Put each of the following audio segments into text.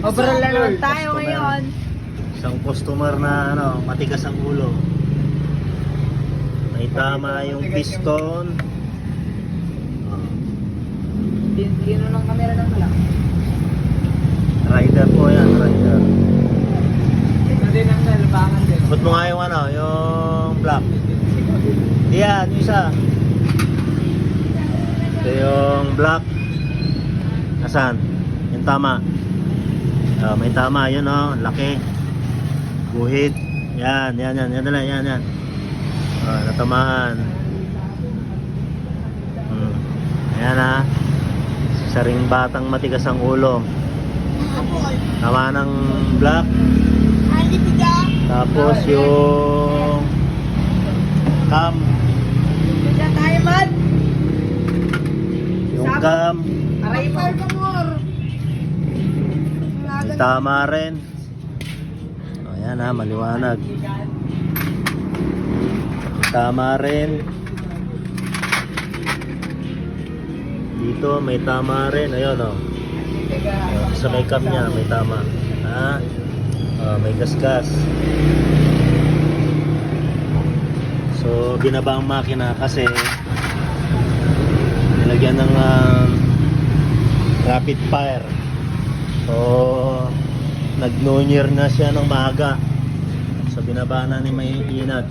Overall na naman tayo ngayon. Isang customer na matigas ang ulo. May tama yung piston. Dino ng camera ng malaki. Rider po yan, rider. Ito din ang nalabangan din. Put mo nga yung yung black. Yan, yung isa. Ito yung black. Nasaan? Yung tama. May tama, yun laki. Guhit. Yan na lang, yan. Natamaan. Ayan isa ring batang matigas ang ulo. Tama ng black. Tapos yung cam. Yung cam. Tama rin. Ayan maliwanag. Tama rin. Dito may tama rin. Ayun sa may cam niya may tama. May gasgas. So binaba ang makina kasi nilagyan ng rapid fire. So nag-nonier na siya ng maaga. So binaba na ni Inad.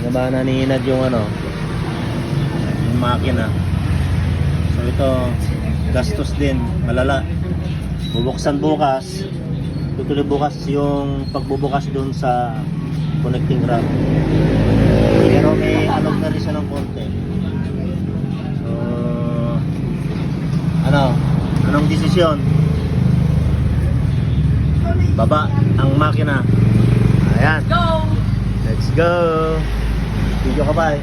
Binaba na ni Inad yung yung makina. So ito gastos din, malala. Bubuksan bukas. Tutuloy bukas yung pagbubukas doon sa connecting rod. Pero may alog na rin siya ng konti. So anong desisyon? Baba ang makina. Ayan. Let's go. Video ka ba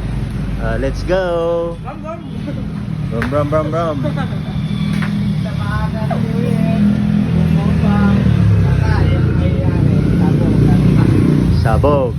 let's go. Brum. Sabog.